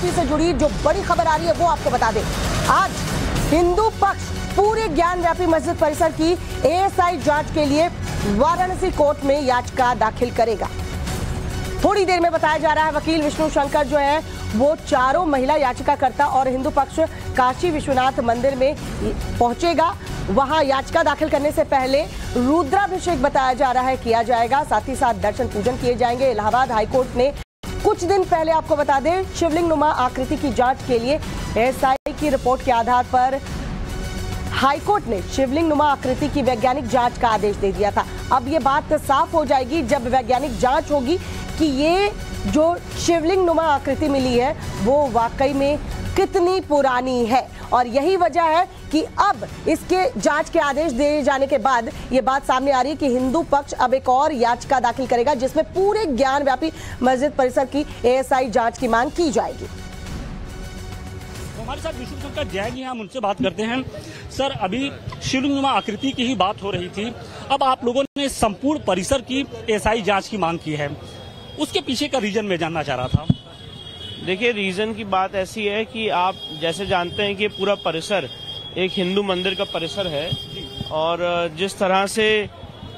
व्यापी से जुड़ी जो बड़ी खबर आ रही है वो आपको बता दें। आज हिंदू पक्ष पूरे ज्ञान व्यापी मस्जिद परिसर की एएसआई जांच के लिए वाराणसी कोर्ट में याचिका दाखिल करेगा। थोड़ी देर में बताया जा रहा है वकील विष्णु शंकर जो है वो चारों महिला याचिकाकर्ता और हिंदू पक्ष काशी विश्वनाथ मंदिर में पहुंचेगा। वहां याचिका दाखिल करने से पहले रुद्राभिषेक बताया जा रहा है किया जाएगा, साथ ही साथ दर्शन पूजन किए जाएंगे। इलाहाबाद हाईकोर्ट ने कुछ दिन पहले आपको बता दें शिवलिंग नुमा आकृति की जांच के लिए एएसआई की रिपोर्ट के आधार पर हाईकोर्ट ने शिवलिंग नुमा आकृति की वैज्ञानिक जांच का आदेश दे दिया था। अब ये बात साफ हो जाएगी जब वैज्ञानिक जांच होगी कि ये जो शिवलिंग नुमा आकृति मिली है वो वाकई में कितनी पुरानी है। और यही वजह है कि अब इसके जांच के आदेश दिए जाने के बाद ये बात सामने आ रही है कि हिंदू पक्ष अब एक और याचिका दाखिल करेगा जिसमें पूरे ज्ञान व्यापी मस्जिद परिसर की एएसआई जांच की मांग की जाएगी। हमारे साथ विष्णु शंकर जैन जी, हम उनसे बात करते हैं। सर, अभी शिवलिंग नुमा आकृति की ही बात हो रही थी, अब आप लोगों ने संपूर्ण परिसर की एएसआई जांच की मांग की है, उसके पीछे का रीजन मैं जानना चाह रहा था। देखिए, रीजन की बात ऐसी है कि आप जैसे जानते हैं कि पूरा परिसर एक हिंदू मंदिर का परिसर है और जिस तरह से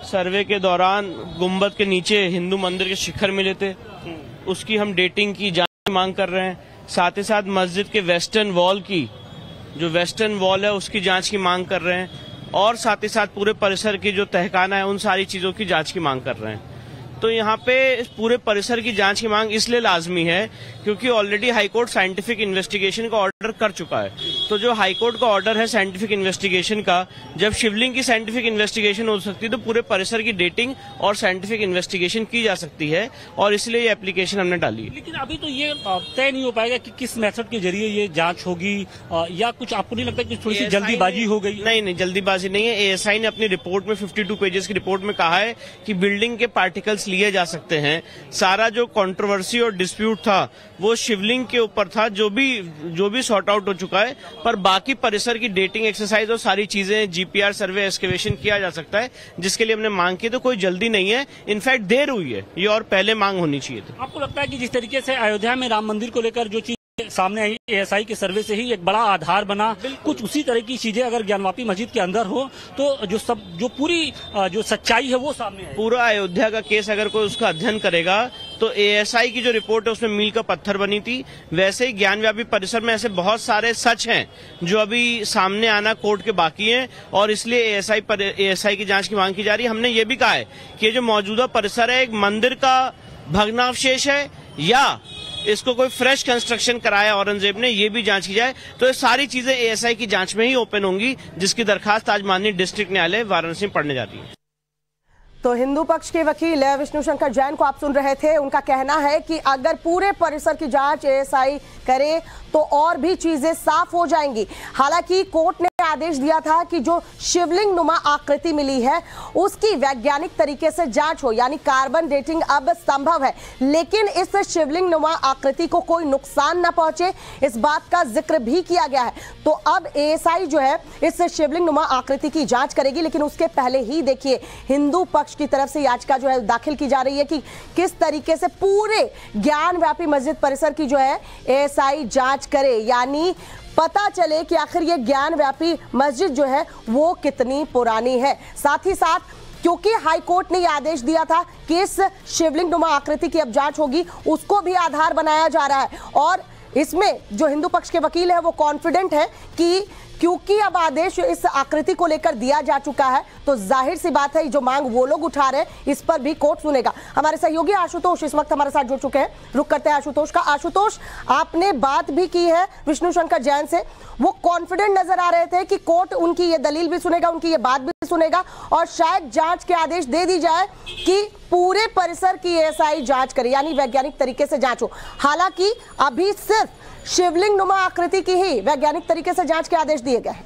सर्वे के दौरान गुंबद के नीचे हिंदू मंदिर के शिखर मिले थे उसकी हम डेटिंग की जांच की मांग कर रहे हैं। साथ ही साथ मस्जिद के वेस्टर्न वॉल की जो वेस्टर्न वॉल है उसकी जांच की मांग कर रहे हैं और साथ ही साथ पूरे परिसर की जो तहखाना है उन सारी चीजों की जांच की मांग कर रहे हैं। तो यहाँ पे इस पूरे परिसर की जांच की मांग इसलिए लाजमी है क्योंकि ऑलरेडी हाईकोर्ट साइंटिफिक इन्वेस्टिगेशन का ऑर्डर कर चुका है। तो जो हाईकोर्ट का ऑर्डर है साइंटिफिक इन्वेस्टिगेशन का, जब शिवलिंग की साइंटिफिक इन्वेस्टिगेशन हो सकती है तो पूरे परिसर की डेटिंग और साइंटिफिक इन्वेस्टिगेशन की जा सकती है और इसलिए ये एप्लीकेशन हमने डाली है। लेकिन अभी तो ये तय नहीं हो पाएगा कि किस मेथड के जरिए ये जांच होगी या कुछ आपको नहीं लगता कि थोड़ी सी जल्दीबाजी हो गई? नहीं, जल्दीबाजी नहीं है। एएसआई ने अपनी रिपोर्ट में 52 पेजेस की रिपोर्ट में कहा है कि बिल्डिंग के पार्टिकल्स लिए जा सकते हैं। सारा जो कंट्रोवर्सी और डिस्प्यूट था वो शिवलिंग के ऊपर था, जो भी सॉर्ट आउट हो चुका है, पर बाकी परिसर की डेटिंग एक्सरसाइज और सारी चीजें जीपीआर सर्वे एक्सकेवेशन किया जा सकता है, जिसके लिए हमने मांग की। तो कोई जल्दी नहीं है, इनफैक्ट देर हुई है, ये और पहले मांग होनी चाहिए थी। आपको लगता है कि जिस तरीके से अयोध्या में राम मंदिर को लेकर जो चीज सामने आई एएसआई के सर्वे से ही एक बड़ा आधार बना, कुछ उसी तरह की चीजें अगर ज्ञानवापी मस्जिद के अंदर हो तो जो पूरी जो सच्चाई है वो सामने आए। पूरा अयोध्या का केस अगर कोई उसका अध्ययन करेगा तो एएसआई की जो रिपोर्ट है उसमें मील का पत्थर बनी थी। वैसे ही ज्ञानव्यापी परिसर में ऐसे बहुत सारे सच हैं जो अभी सामने आना कोर्ट के बाकी हैं और इसलिए एएसआई की जांच की मांग की जा रही है। हमने ये भी कहा है कि ये जो मौजूदा परिसर है एक मंदिर का भग्नावशेष है या इसको कोई फ्रेश कंस्ट्रक्शन कराया औरंगजेब ने, ये भी जांच की जाए। तो ये सारी चीजें एएसआई की जांच में ही ओपन होंगी, जिसकी दरखास्त आज माननीय डिस्ट्रिक्ट न्यायालय वाराणसी में पढ़ने जाती है। तो हिंदू पक्ष के वकील विष्णु शंकर जैन को आप सुन रहे थे। उनका कहना है कि अगर पूरे परिसर की जांच एएसआई करे तो और भी चीजें साफ हो जाएंगी। हालांकि कोर्ट ने आदेश दिया था कि जो शिवलिंग नुमा आकृति मिली है उसकी वैज्ञानिक तरीके से जांच हो, यानी कार्बन डेटिंग अब संभव है, लेकिन इस शिवलिंग नुमा आकृति को कोई नुकसान न पहुंचे इस बात का जिक्र भी किया गया है। तो अब एएसआई जो है इस शिवलिंग नुमा आकृति की जांच करेगी, लेकिन उसके पहले ही देखिए हिंदू पक्ष की तरफ से याचिका जो है दाखिल की जा रही है कि किस तरीके से पूरे ज्ञान व्यापी मस्जिद परिसर की जो है एएसआई जांच करे, यानी पता चले कि आखिर ये ज्ञान व्यापी मस्जिद जो है वो कितनी पुरानी है। साथ ही साथ क्योंकि हाईकोर्ट ने यह आदेश दिया था कि इस शिवलिंग नुमा आकृति की अब जांच होगी, उसको भी आधार बनाया जा रहा है और इसमें जो हिंदू पक्ष के वकील है वो कॉन्फिडेंट है कि क्योंकि अब आदेश इस आकृति को लेकर दिया जा चुका है तो जाहिर सी बात है जो मांग वो लोग उठा रहे हैं इस पर भी कोर्ट सुनेगा। हमारे सहयोगी आशुतोष इस वक्त हमारे साथ जुड़ चुके हैं, रुक करते हैं आशुतोष का। आशुतोष, आपने बात भी की है विष्णु शंकर जैन से, वो कॉन्फिडेंट नजर आ रहे थे कि कोर्ट उनकी ये दलील भी सुनेगा, उनकी ये बात भी सुनेगा और शायद जांच के आदेश दे दी जाए कि पूरे परिसर की एएसआई जांच करे, यानी वैज्ञानिक तरीके से जांच हो। हालांकि अभी सिर्फ शिवलिंग नुमा आकृति की ही वैज्ञानिक तरीके से जांच के आदेश दिए गए हैं।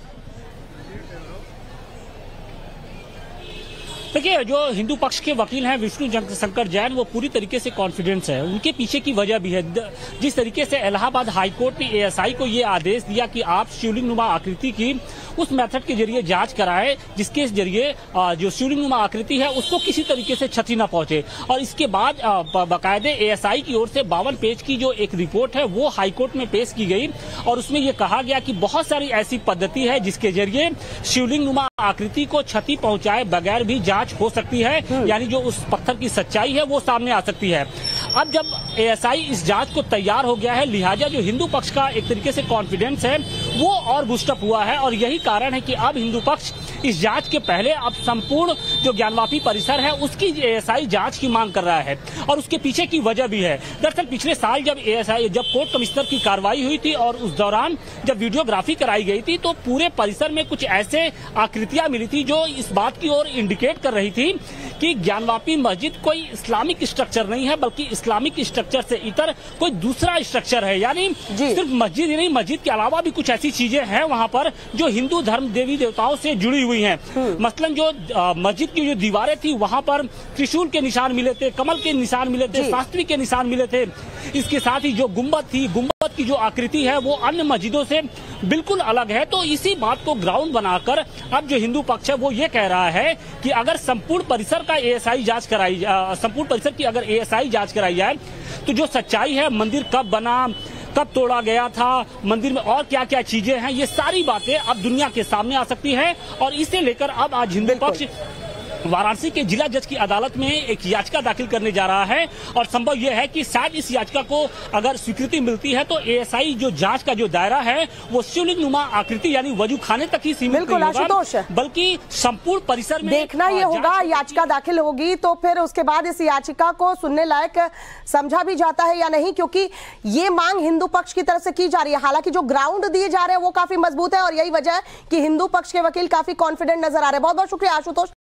देखिए, जो हिंदू पक्ष के वकील हैं विष्णु शंकर जैन, वो पूरी तरीके से कॉन्फिडेंस है। उनके पीछे की वजह भी है। जिस तरीके से इलाहाबाद हाईकोर्ट ने एएसआई को ये आदेश दिया कि आप शिवलिंग नुमा आकृति की उस मेथड के जरिए जांच कराएं जिसके जरिए जो शिवलिंग नुमा आकृति है उसको किसी तरीके से क्षति न पहुंचे, और इसके बाद बाकायदे एएसआई की ओर से 52 पेज की जो एक रिपोर्ट है वो हाईकोर्ट में पेश की गई, और उसमें ये कहा गया कि बहुत सारी ऐसी पद्धति है जिसके जरिए शिवलिंग नुमा आकृति को क्षति पहुंचाए बगैर भी जांच हो सकती है, यानी जो उस पत्थर की सच्चाई है वो सामने आ सकती है। अब जब एएसआई इस जांच को तैयार हो गया है, लिहाजा जो हिंदू पक्ष का एक तरीके से कॉन्फिडेंस है वो और बूस्टअप हुआ है, और यही कारण है कि अब हिंदू पक्ष इस जांच के पहले अब संपूर्ण जो ज्ञानवापी परिसर है उसकी एएसआई जांच की मांग कर रहा है, और उसके पीछे की वजह भी है। दरअसल पिछले साल जब कोर्ट कमिश्नर की कार्रवाई हुई थी और उस दौरान जब वीडियोग्राफी कराई गई थी तो पूरे परिसर में कुछ ऐसे आकृतियां मिली थी जो इस बात की ओर इंडिकेट कर रही थी कि ज्ञानवापी मस्जिद कोई इस्लामिक स्ट्रक्चर नहीं है, बल्कि इस्लामिक स्ट्रक्चर से इतर कोई दूसरा स्ट्रक्चर है। यानी सिर्फ मस्जिद ही नहीं, मस्जिद के अलावा भी कुछ ऐसी चीजें हैं वहां पर जो हिंदू धर्म देवी देवताओं से जुड़ी हुई हैं। मसलन जो मस्जिद की जो दीवारें थी वहां पर त्रिशूल के निशान मिले थे, कमल के निशान मिले थे, शास्त्री के निशान मिले थे। इसके साथ ही जो गुम्बद थी, गुम्बद की जो आकृति है वो अन्य मस्जिदों से बिल्कुल अलग है। तो इसी बात को ग्राउंड बनाकर अब जो हिंदू पक्ष है वो ये कह रहा है कि अगर संपूर्ण परिसर का एएसआई जांच कराई, संपूर्ण परिसर की अगर एएसआई जांच कराई जाए तो जो सच्चाई है, मंदिर कब बना, कब तोड़ा गया था, मंदिर में और क्या क्या चीजें हैं, ये सारी बातें अब दुनिया के सामने आ सकती है। और इसे लेकर अब आज हिंदू पक्ष वाराणसी के जिला जज की अदालत में एक याचिका दाखिल करने जा रहा है, और संभव यह है कि शायद इस याचिका को अगर स्वीकृति मिलती है तो एएसआई जो जांच का जो दायरा है वो शिवलिंग नुमा आकृति यानी वजू खाने तक ही सीमित नहीं होगा, बल्कि संपूर्ण परिसर में देखना ये होगा। याचिका दाखिल होगी तो फिर उसके बाद इस याचिका को सुनने लायक समझा भी जाता है या नहीं, क्योंकि ये मांग हिंदू पक्ष की तरफ से की जा रही है। हालांकि जो ग्राउंड दिए जा रहे हैं वो काफी मजबूत है, और यही वजह है कि हिंदू पक्ष के वकील काफी कॉन्फिडेंट नजर आ रहे हैं। बहुत बहुत शुक्रिया आशुतोष।